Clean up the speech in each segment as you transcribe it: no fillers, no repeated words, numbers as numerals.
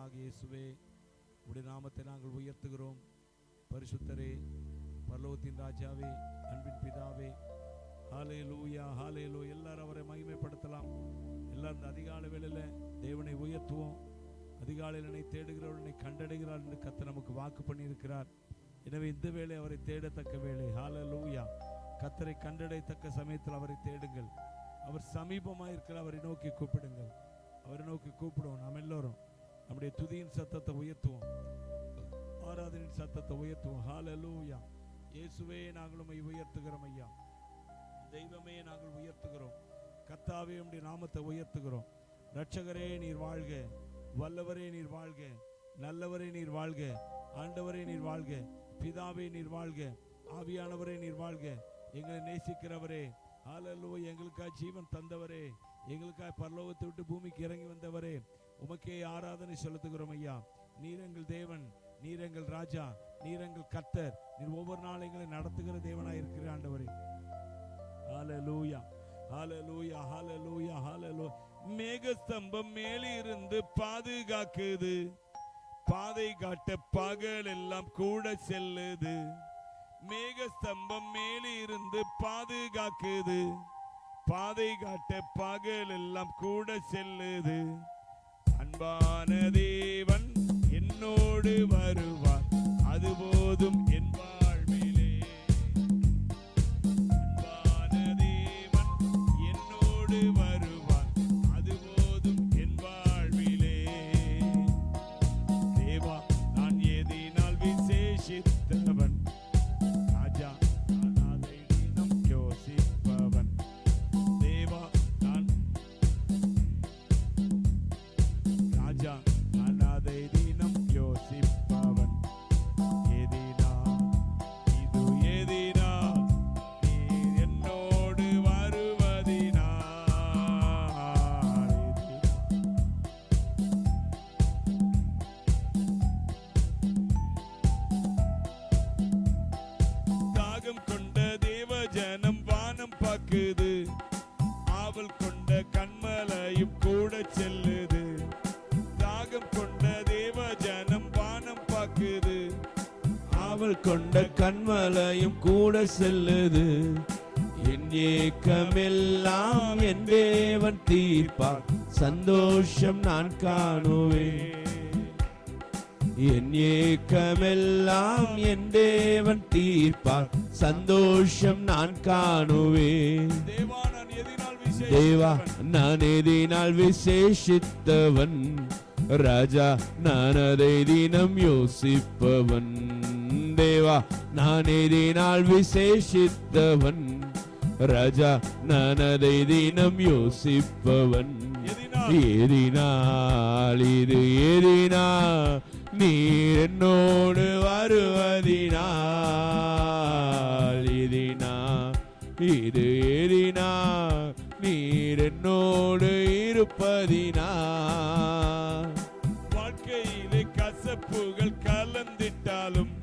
கர்த்தராகிய இயேசுவே, உடைய நாமத்தை நாங்கள் உயர்த்துகிறோம். பரிசுத்தரே, பரலோகத்தின் ராஜாவே, அன்பின் பிதாவே, ஹல்லேலூயா ஹல்லேலூயா. எல்லாரும் அவரை மகிமைப்படுத்தலாம். எல்லாரும் இந்த அதிகாலை வேளையில் தேவனை உயர்த்துவோம். அதிகாலையில் என்னை தேடுகிறவர்களை கண்டடைகிறார் என்று கர்த்தர் நமக்கு வாக்கு பண்ணியிருக்கிறார். எனவே இந்த வேளை அவரை தேடத்தக்க வேளை. ஹல்லேலூயா. கர்த்தரை கண்டடையத்தக்க சமயத்தில் அவரை தேடுங்கள். அவர் சமீபமாக இருக்கிற அவரை நோக்கி கூப்பிடுங்கள். அவரை நோக்கி கூப்பிடுவோம். நாம் எல்லோரும் நம்முடைய துதியின் சத்தத்தை உயர்த்துவோம், ஆராதனையின் சத்தத்தை உயர்த்துவோம். ஹல்லேலூயா. இயேசுவே, நாங்கள் உம்மை உயர்த்துகிறோம். ஐயா தெய்வமே, நாங்கள் உயர்த்துகிறோம். கர்த்தாவே, உம்முடைய நாமத்தை உயர்த்துகிறோம். இரட்சகரே நீர் வாழ்க, வல்லவரே நீர் வாழ்க, நல்லவரே நீர் வாழ்க, ஆண்டவரே நீர் வாழ்க, பிதாவே நீர் வாழ்க, ஆவியானவரே நீர் வாழ்க, எங்களை நேசிக்கிறவரே, ஹல்லேலூயா, எங்களுக்காய் ஜீவன் தந்தவரே, எங்களுக்காய் பரலோகத்தை விட்டு பூமிக்கு இறங்கி வந்தவரே, உமக்கே ஆராதனை செலுத்துகிறோம். ஐயா, நீர் எங்கள் தேவன், நீர் எங்கள் ராஜா, நீர் எங்கள் கர்த்தர், நீர் ஒவ்வொரு நாளும் எங்களை நடத்துகிற தேவனாய் இருக்கிற ஆண்டவரே. ஹல்லேலூயா ஹல்லேலூயா ஹல்லேலூயா ஹல்லேலூயா. மேகஸ்தம்பம் மேலிருந்து பாதுகாக்குது, பாதை காட்ட பகல் எல்லாம் கூட செல்லுது. மேகஸ்தம்பம் மேலிருந்து பாதுகாக்குது, பாதை காட்ட பகல் எல்லாம் கூட செல்லுது. அன்பான தேவன் என்னோடு வருவார், அது போதும் என் வாழ்விலே. அன்பான தேவன் என்னோடு வருவார், அது போதும் என் வாழ்விலே. தேவா, நான் எதினால் விசேஷித்தவன், ராஜா நான் அதை தினம் யோசிப்பவன். தேவா, நான் ராஜா நான் அதை தினம் யோசிப்பவன். எதினா இது எதினா, நீர் என்னோடு வருவதினா. தாகம் கொண்ட தேவஜனம் வானம் பாக்குது, ஆவல் கொண்ட கண்மலையும் கூட செல்லுது. தாகம் கொண்ட தேவஜனம் வானம் பாக்குது, ஆவல் கொண்ட கண்மலையும் கூட செல்லுது. என் ஏக்கமெல்லாம் என் தேவன் தீர்ப்பார், சந்தோஷம் நான் காணுவேன். என் ஏக்கமெல்லாம் என் தேவன் தீர்ப்பார், சந்தோஷம் நான் காணுவேன். தேவா, நான் எதினால் விசேஷித்தவன், ராஜா நான் அதை தினம் யோசிப்பவன். தேவா, நான் எதினால் விசேஷித்தவன், ராஜா நான் அதை தினம் யோசிப்பவன். எதினால் இது எதினால், நீர் என்னோடு வருவதினால். எதினால் இது எதினால், நீர் என்னோடு இருப்பதினால். வாழ்க்கையிலே கசப்புகள் கலந்திட்டாலும்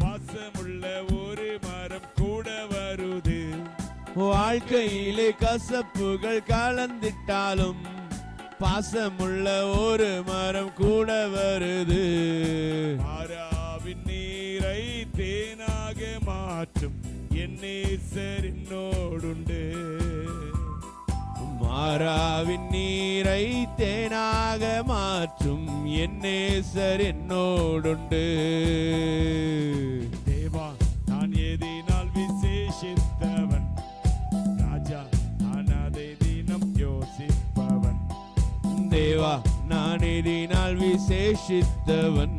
பாசமுள்ள ஒரு மரம் கூட வருது. வாழ்க்கையிலே கசப்புகள் கலந்திட்டாலும் பாசமுள்ள ஒரு மரம் கூட வருது. மாறாவின் நீரை தேனாக மாற்றும் என் நேசர் என்னோடுண்டு. மாறாவின் நீரை தேனாக மாற்றும் என் நேசர் என்னோடுண்டு. தேவா, நான் எதினால் விசேஷித்தவன், ராஜா நான் அதை தினம் யோசிப்பவன். தேவா, நான் எதினால் விசேஷித்தவன்,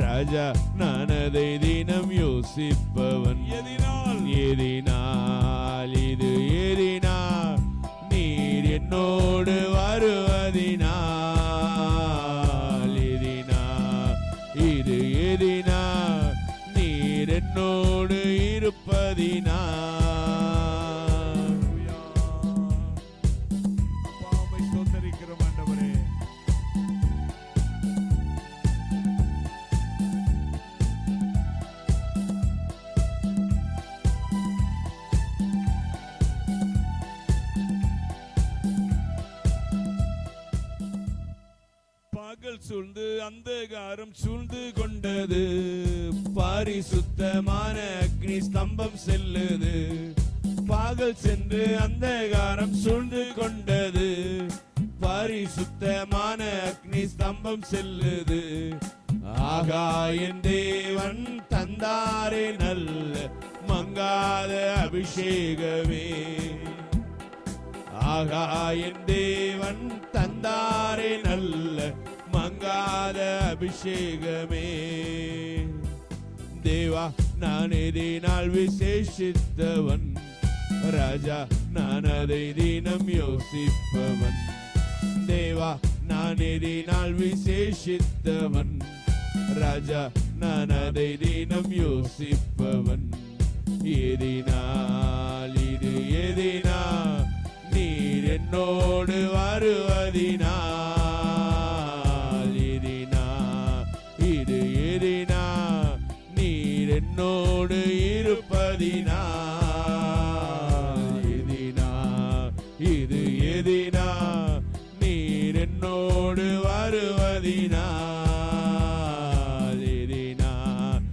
ராஜா நான் அதை தினம் யோசிப்பவன். எதினால் இது எதினால், நீர் என்னோடு வருவதினால். எதினால் இது எதினால், நீர் என்னோடு இருப்பதினால். அப்பாவை ஸ்தோத்திரிக்கிறோம் ஆண்டவரே. சூழ்ந்து அந்தகாரம் சூழ்ந்து கொண்டது, பரிசுத்தமான அக்னி ஸ்தம்பம் செல்லுது. பகல் சென்று அந்தகாரம் சூழ்ந்து கொண்டது, பரிசுத்தமான அக்னி ஸ்தம்பம் செல்லுது. ஆகா என் தேவன் தந்தாரே நல்ல மங்காத அபிஷேகமே, ஆகா என் தேவன் தந்தாரே நல்ல மங்காத அபிஷேகமே. தேவா நான் எதினால் விசேஷித்தவன், ராஜா நான் அதை தினம் யோசிப்பவன். தேவா நான் எதினால் விசேஷித்தவன், ராஜா நான் அதை தினம் யோசிப்பவன். எதினால் இது எதினால் நீர் என்னோடு வருவதினால், எதினால் இது எதினால் நீர் என்னோடு இருப்பதினால், எதினால் இது எதினால் நீர் என்னோடு வருவதினால், எதினால்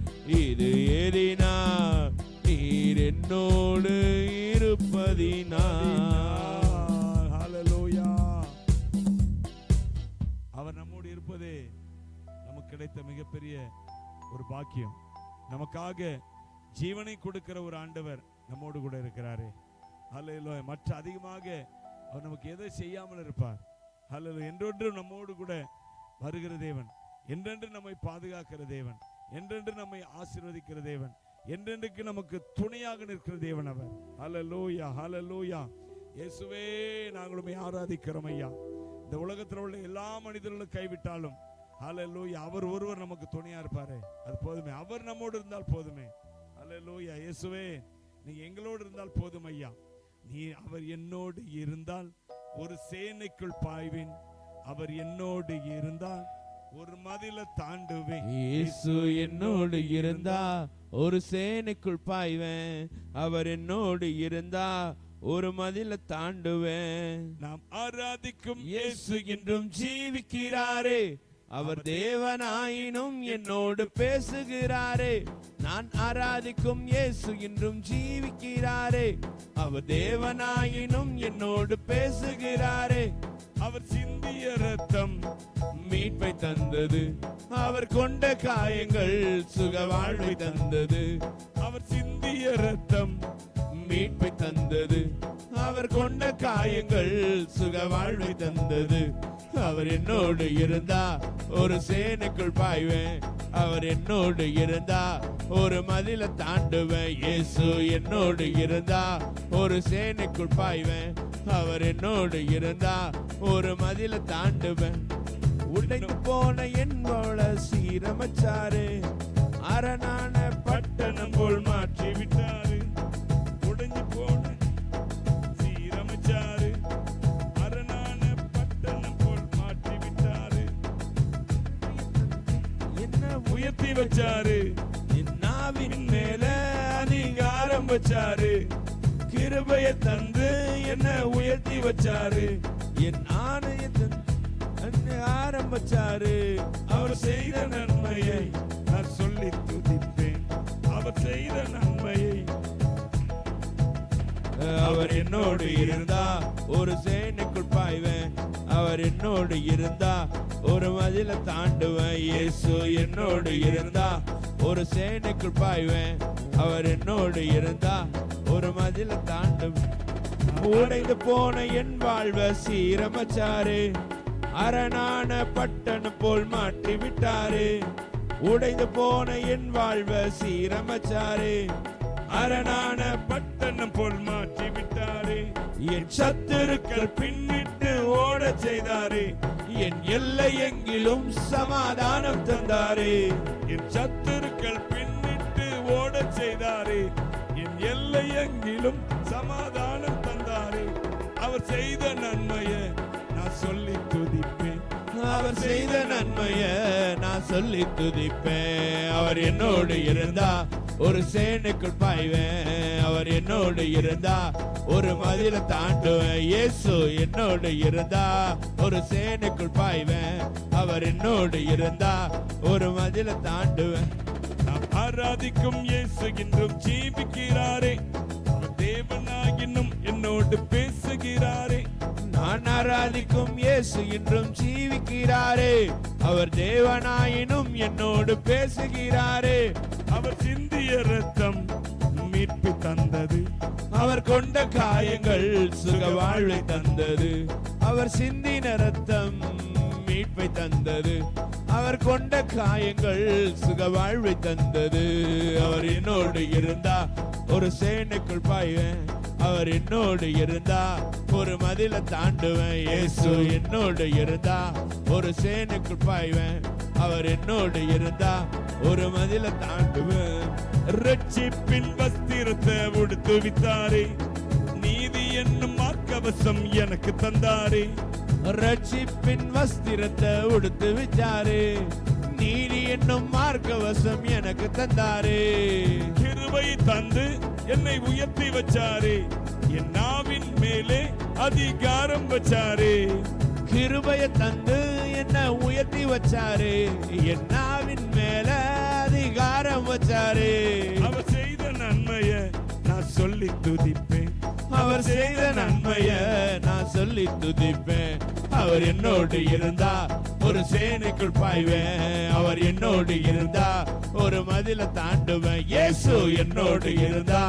இது எதினால் நீர் என்னோடு இருப்பதினால். அவர் நம்மோடு இருப்பதே நமக்கு கிடைத்த மிகப்பெரிய ஒரு பாக்கியம். நமக்காக ஜீவனை கொடுக்கிற ஒரு ஆண்டவர் நம்மோடு கூட இருக்கிறாரே. ஹல்லேலூயா. மற்ற அதிகமாக அவர் நமக்கு எதை செய்யாமல் இருப்பார். ஹல்லேலூயா. என்றென்றும் நம்மோடு கூட வருகிற தேவன், என்றென்று நம்மை பாதுகாக்கிற தேவன், என்றென்று நம்மை ஆசீர்வதிக்கிற தேவன், என்றென்றைக்கு நமக்கு துணையாக நிற்கிற தேவன் அவர். ஹல்லேலூயா, ஹல்லேலூயா. இயேசுவே நாங்கள் உம்மை ஆராதிக்கிறோம் ஐயா. இந்த உலகத்தில் உள்ள எல்லா மனிதர்களும் கைவிட்டாலும் ஹல்லேலூயா அவர் ஒருவர் நமக்கு துணையா இருப்பாரு, அது போதுமே. அவர் நம்மோடு இருந்தால் போதுமே. ஹல்லேலூயா. இயேசுவே நீங்க எங்களோடு இருந்தால் போதும் ஐயா. நீ அவர் என்னோடு இருந்தால் ஒரு சேனைக்குள் பாய்வேன், அவர் என்னோடு இருந்தால் ஒரு மதில தாண்டுவேன். இயேசு என்னோடு இருந்தா ஒரு சேனைக்குள் பாய்வேன், அவர் என்னோடு இருந்தா ஒரு மதில தாண்டுவேன். நாம் ஆராதிக்கும் இயேசு என்றும் ஜீவிக்கிறாரே, அவர் தேவனாயினும் என்னோடு பேசுகிறாரே. நான் ஆராதிக்கும் இயேசு என்றும் ஜீவிக்கிறாரே, அவர் தேவனாயினும் என்னோடு பேசுகிறாரே. அவர் சிந்திய ரத்தம் மீட்பை தந்தது, அவர் கொண்ட காயங்கள் சுக வாழ்வை தந்தது. அவர் சிந்திய ரத்தம் மீட்பை தந்தது, அவர் கொண்ட காயங்கள் சுக வாழ்வை தந்தது. அவர் என்னோடு இருந்தா ஒரு சேனைக்குள் பாய்வேன், அவர் என்னோடு இருந்தா ஒரு மதில தாண்டுவேன். இயேசு என்னோடு இருந்தா ஒரு சேனைக்குள் பாய்வேன், அவர் என்னோடு இருந்தா ஒரு மதில தாண்டுவேன். உடைந்து போன என் வாழ சீரமைச்சாரு, அரணான பட்டணம் போல் மாற்றி விட்டாரு. உடைஞ்சு போன சீரமைச்சாரு, அரணான பட்டணம் போல் மாற்றி விட்டாரு. என்ன உயர்த்தி வச்சாரு, என் நாவின் மேல அதிகாரம் வச்சாரு. கிருபையை தந்து என்ன உயர்த்தி வச்சாரு. என் ஆணையத்தை ஆரம்பிச்சாரு. அவர் செய்த நன்மையை நான் சொல்லி துதிப்பேன், அவர் செய்த நன்மையை. அவர் என்னோடு இருந்தா ஒரு சேனைக்குள் பாய்வேன், அவர் என்னோடு இருந்தா ஒரு மதில தாண்டுவேன். இயேசு என்னோடு இருந்தா ஒரு சேனைக்குள் பாய்வேன், அவர் என்னோடு இருந்தா ஒரு மதில தாண்டுவேன். உடைந்து போன என் வாழ்வ சீரமைச்சாரு, அரணான பட்டணம் போல் மாற்றி விட்டாரு. உடைந்து போன என் வாழ்வ சீரமைச்சாரு, அரணான பட்டணம் போல் மாற்றி விட்டாரு. என் சத்துருக்கள் பின்னிட்டு ஓட செய்தாரு, என் எல்லை எங்கிலும் சமாதானம் தந்தாரு. என் சத்துருக்கள் பின்னிட்டு ஓட செய்தாரு, என் எல்லை எங்கிலும் சமாதானம் தந்தாரு. அவர் செய்த நன்மையை நான் சொல்லி துதிப்பேன், அவர் செய்த நன்மைய நான் சொல்லி துதிப்பேன். அவர் என்னோடு இருந்தா ஒரு சேனைக்குள் பாய்வேன். அவர் என்னோடு இருந்தா ஒரு மதில தாண்டுவேன். இயேசு என்னோடு இருந்தா ஒரு சேனைக்குள் பாய்வேன். அவர் என்னோடு இருந்தா ஒரு மதில தாண்டுவேன். நாம் ஆராதிக்கும் இயேசு இன்றும் ஜீவிக்கிறாரே, தேவனாயினும் என்னோடு பேசுகிறாரே. நான் ஆராதிக்கும் இயேசு இன்றும் ஜீவிக்கிறாரே, அவர் தேவனாயினும் என்னோடு பேசுகிறாரே. அவர் சிந்திய ரத்தம் மீட்பு தந்தது, அவர் கொண்ட காயங்கள் சுக வாழ்வை தந்தது. அவர் சிந்தின ரத்தம் மீட்பை தந்தது. அவர் கொண்ட காயங்கள் சுக வாழ்வை தந்தது. அவர் என்னோடு இருந்தா ஒரு சேனைக்குள் பாய்வேன். அவர் என்னோடு இருந்தா ஒரு மதில தாண்டுவேன். இயேசு என்னோடு இருந்தா ஒரு சேனைக்குள் பாய்வேன். அவர் என்னோடு இருந்தா ஒரு மதில தாண்டுவேன். ரட்சிப்பின் வஸ்திரத்தை உடுத்து வித்தாரே, நீதி என்னும் மார்க்கவசம் எனக்கு தந்தாரே. ரட்சிப்பின் வஸ்திரத்தை உடுத்து விச்சாரே, நீதி என்னும் மார்க்கவசம் எனக்கு தந்தாரே. கிருபை தந்து என்னை உயர்த்தி வச்சாரே, என் நாவின் மேலே அதிகாரம் வச்சாரே. கிருபைய தந்து என்ன உயர்த்தி வச்சாரே, என் நாவின் மேல அதிகாரம் வச்சாரே. அவர் செய்த நன்மைய நான் சொல்லி துதிப்பேன். அவர் செய்த நன்மைய நான் சொல்லி துதிப்பேன். அவர் என்னோடு இருந்தா ஒரு சேனைக்குள் பாய்வேன். அவர் என்னோடு இருந்தா ஒரு மதில தாண்டுவேன். இயேசு என்னோடு இருந்தா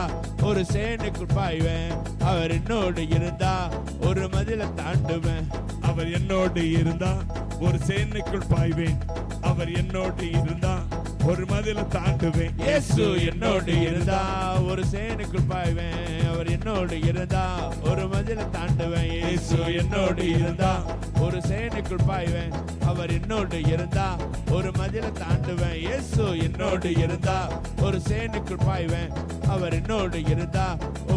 ஒரு சேனைக்குள் பாய்வேன். அவர் என்னோடு இருந்தா ஒரு மதில தாண்டுவேன். அவர் என்னோடு இருந்தா ஒரு சேனைக்குள் பாய்வேன். அவர் என்னோடு இருந்தா ஒரு மதில தாண்டுவேன். இயேசு என்னோடு இருந்தா ஒரு சேனைக்குள் பாய்வேன். அவர் என்னோடு இருந்தா ஒரு மதில தாண்டுவேன். இயேசு என்னோடு இருந்தா ஒரு சேனைக்குள் பாய்வேன். அவர் என்னோடு இருந்தா ஒரு மதில தாண்டுவேன். இயேசு என்னோடு இருந்தா ஒரு சேனைக்குள் பாய்வேன். அவர் என்னோடு இருந்தா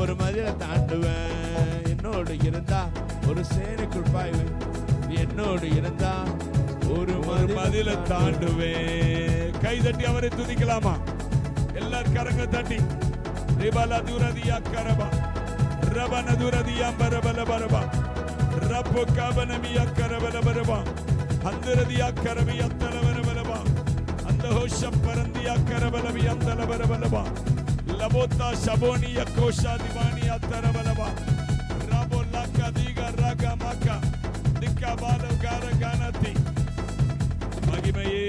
ஒரு மதில தாண்டுவேன். என்னோடு இருந்தா ஒரு சேனைக்குள் பாய்வேன். என்னோடு இருந்தா ஒரு மதில தாண்டுவேன். கை தட்டி அவரை துதிக்கலாமா? எல்லாரும் கரங்க தட்டி. ரிபல துரதியா கரபா ரபன துரதியா பரபல பரபா ரப்பு கபனமியா கரபல பரபா அந்தரதியா கரமியா தலவர பரபா அந்த ஹோஷம் பரந்தியா கரபலவி அந்தல பரபலபா லபோத்தா ஷபோனியா கோஷா திவானியா தரபலபா ரபோ லக்கா திகா ரகா மக்கா திக்கா பாலோ கார கானதி. மகிமையே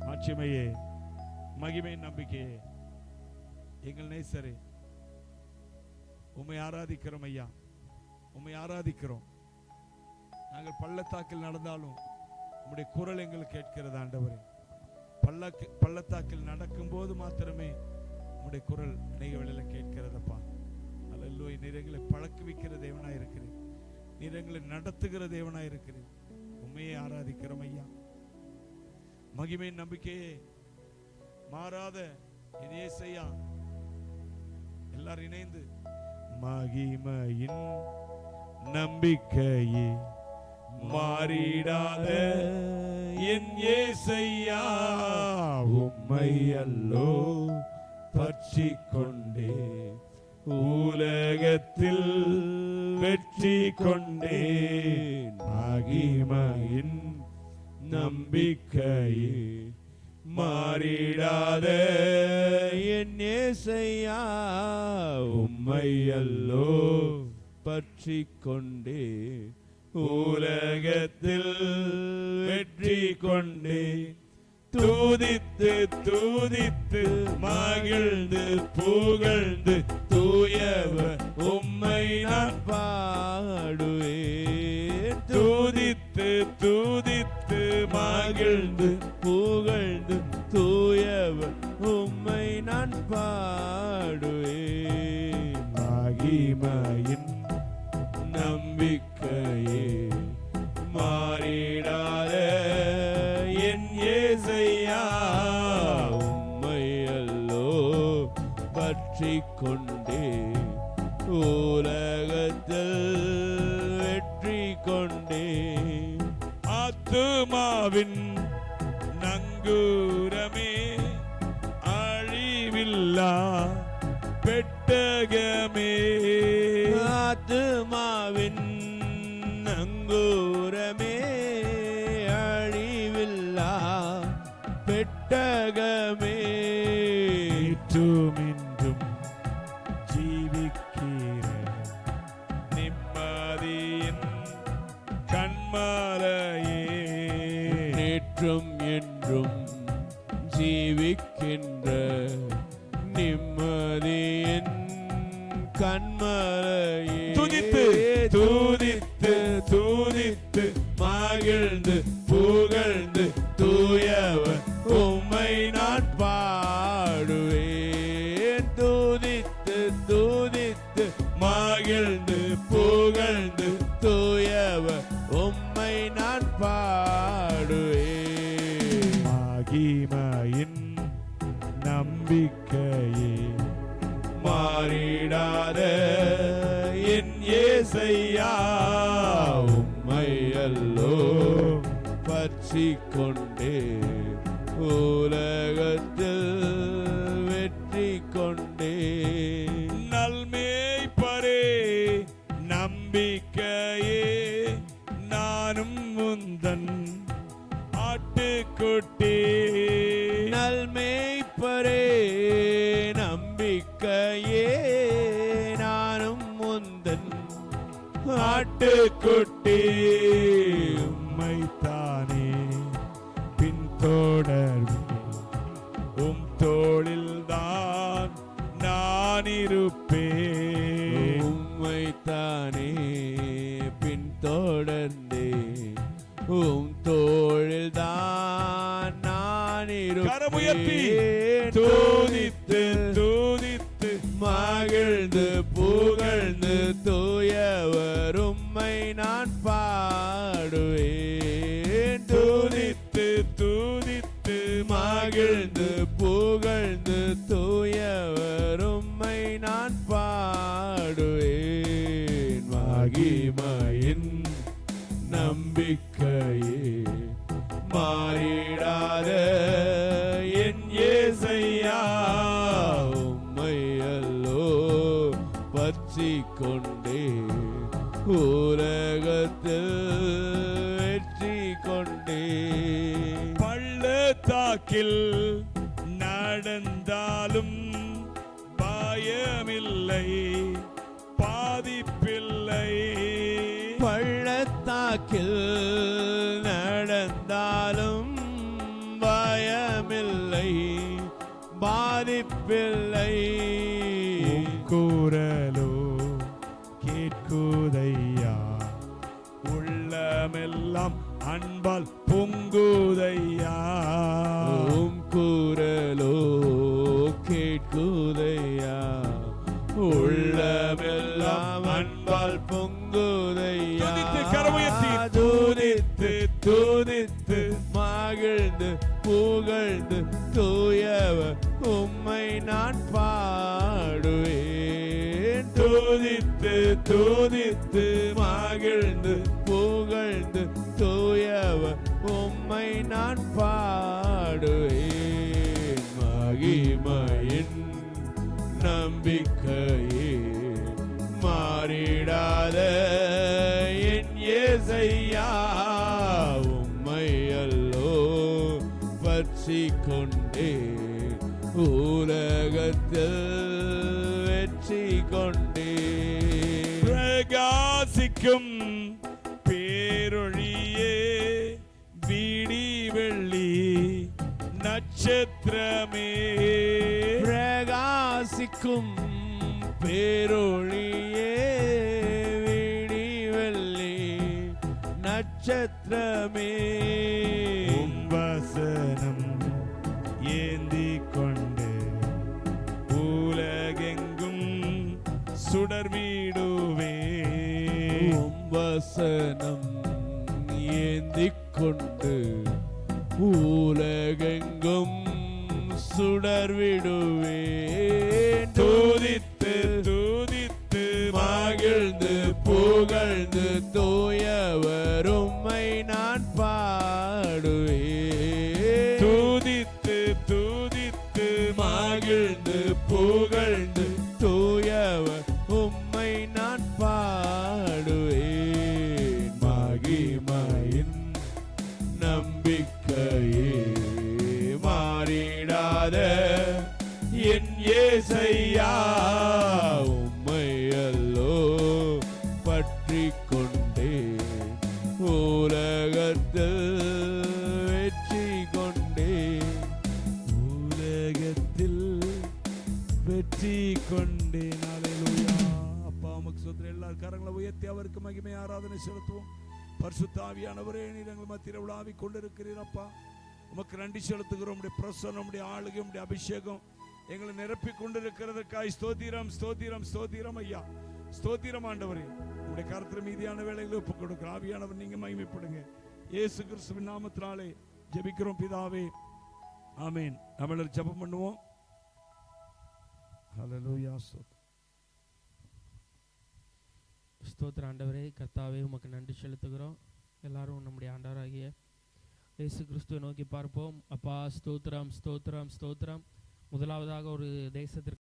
மாட்சிமையே மகிமை நம்பிக்கையே எங்கள் நேசரே, உம்மை ஆராதிக்கிறோம் ஐயா, உம்மை ஆராதிக்கிறோம். நாங்கள் பள்ளத்தாக்கில் நடந்தாலும் உம்முடைய குரல் எங்களுக்கு கேட்கிறது ஆண்டவரே. பள்ளத்தாக்கில் நடக்கும் போது மாத்திரமே உம்முடைய குரல் அநேக வேளையில கேட்கிறதப்பா. அல்லேலூயா. நீர் எங்களை பழக்குவிக்கிற தேவனாய் இருக்கிறேன், நீர் எங்களை நடத்துகிற தேவனாய் இருக்கிறேன். உம்மையே ஆராதிக்கிறோம் ஐயா. மகிமை நம்பிக்கையே மாறாத இயேசையா. எல்லாரும் இணைந்து மகிமையின் நம்பிக்கையே மாறிடாத என் இயேசையா, உம்மை அல்லோ பற்றி கொண்டே உலகத்தில் வெற்றி கொண்டே. மகிமையின் நம்பிக்கையே மாறிடாத என் இயேசையா, உம்மை அல்லோ பற்றி கொண்டே உலகத்தில் வெற்றி கொண்டே. தூதித்து தூதித்து மகிழ்ந்து புகழ்ந்து தூயவர் உம்மை நான் பாடுவேன். தூதித்து தூதித்து மகிழ்ந்து புகழ்ந்து தூயவர் உம்மை நான் பாடுவேன். மகிமையின் நம்பிக்கையே மாறிடாத என் இயேசையா, உம்மை அல்லோ பற்றி கொண்டே உலகத்தில் வெற்றி கொண்டே. ஆத்துமாவின் நங்கூரமே, அழியா பெட்டகமே ஆத்துமாவின் அங்கூரமே அழிவில்லா பெட்டகமே இன்றும் இன்றும் ஜீவிக்கிற நிம்மதியின் கண்மலையே நேற்றும் என்றும் ஜீவிக்கின்ற நிம்மதியின் கண்மலையே துதித்து துதித்து துதித்து மகிழ்ந்து புகழ்ந்து தூயவர் உம்மை நான் பாடுவேன் துதித்து துதித்து மகிழ்ந்து புகழ்ந்து தூயவர் உம்மை நான் பாடுவேன் மகிமையின் நம்பிக்கையே மாறிடாத என் இயேசையா உம்மை அல்லோ பற்றிக் கொண்டே உலகத்தில் வெற்றி கொண்டே நல்மேய்ப்பரே நம்பிக்கையே நானும் முந்தன் ஆட்டுக்குட்டி நல்மேய்ப்பரே நம்பிக்கையே நானும் முந்தன் ஆட்டுக்குட்டி உம்மைத்தானே பின்தொடர்வேன் உம் தோளில்தான் நான் இருப்பேன் உம்மைத்தானே பின்தொடர்ந்தே உம் தோளில்தான் நான் கரமுயர்த்தி இருப்பேன் துதித்து துதித்து மகிழ்ந்து புகழ்ந்து தூயவர் உம்மை நான் பாடுவேன் துதித்து துதித்து மகிழ்ந்து புகழ்ந்து தூயவர் உம்மை நான் பாடுவேன் மகிமையின் நம்பிக்கையே மாறிடாத என் இயேசையா உம்மை அல்லோ பற்றிக் கொண்டே உலகத்தில் வெற்றி கொண்டே பள்ளத்தாக்கில் நடந்தாலும் பயமில்லை பாதிப்பில்லை பள்ளத்தாக்கில் நடந்தாலும் பயமில்லை பாதிப்பில்லை உம் குரலோ கேட்குதையா உள்ளமெல்லாம் அன்பால் பொங்குதையா உம் குரலோ கேட்குதையா உள்ளமெல்லாம் அன்பால் பொங்குதையா துதித்து கரமுயர்த்தி துதித்து துதித்து மகிழ்ந்து புகழ்ந்து தூயவர் உம்மை நான் பாடுவேன் துதித்து துதித்து மகிழ்ந்து புகழ்ந்து தூயவர் உம்மை நான் பாடுவேன் மகிமையின் நம்பிக்கையே மாறிடாத என் இயேசையா உம்மை அல்லோ பற்றிக் கொண்டே உலகத்தில் வெற்றி கொண்டே பிரகாசிக்கும் பேரொழியே விடி வெள்ளி நட்சத்திரமே பிரகாசிக்கும் பேரொழியே விடி வெள்ளி நட்சத்திரமே உம் வசனம் ஏந்தி கொண்டு உலகெங்கும் சுடர் வீடுவே உம் வசனம் ஏந்திக் கொண்டு உலகெங்கும் சுடர் விடுவேன் துதித்து துதித்து மகிழ்ந்து புகழ்ந்து தூயவர் உம்மை நான் பாடுவேன் துதித்து துதித்து மகிழ்ந்து புகழ்ந்து தூயவர் உண்மையே மாறிடாத என் ஏசையா உம்மையல்லோ பற்றி கொண்டே உலகத்தில் வெற்றி கொண்டே உலகத்தில் வெற்றி கொண்டேன். ஹல்லேலூயா. அப்பா உமக்கு ஸ்தோத்திரம். எல்லாரும் கரங்களை உயர்த்தி அவருக்கு மகிமை ஆராதனை செலுத்துவோம். பரிசுத்த ஆவியானவரே, நீர் எங்கள் மத்தியில் உலாவி கொண்டிருக்கிறீர் அப்பா. உமக்கு நன்றி செலுத்துகிறோம். உம்முடைய பிரசன்னம், உம்முடைய ஆளுகை, உம்முடைய அபிஷேகம் எங்களை நிரப்பி கொண்டிருக்கிறதுக்காய் ஸ்தோத்திரம் ஸ்தோத்திரம் ஸ்தோத்திரம் ஐயா. ஸ்தோத்திரம் ஆண்டவரே. உம்முடைய கருத்தில் மீதியான வேலைகளை ஒப்புக் கொடுக்கிற ஆவியானவர் நீங்க மகிமைப்படுங்க. இயேசு கிறிஸ்துவின் நாமத்தினாலே ஜெபிக்கிறோம் பிதாவே, ஆமென். நம்ம ஜெபம் பண்ணுவோம். ஹல்லேலூயா. ஸ்தோத்திர ஆண்டவரே, கர்த்தாவே உமக்கு நன்றி செலுத்துகிறோம். எல்லாரும் நம்முடைய ஆண்டவராகிய இயேசு கிறிஸ்துவை நோக்கி பார்ப்போம். அப்பா ஸ்தோத்திரம் ஸ்தோத்திரம் ஸ்தோத்திரம். முதலாவதாக ஒரு தேசத்திற்கு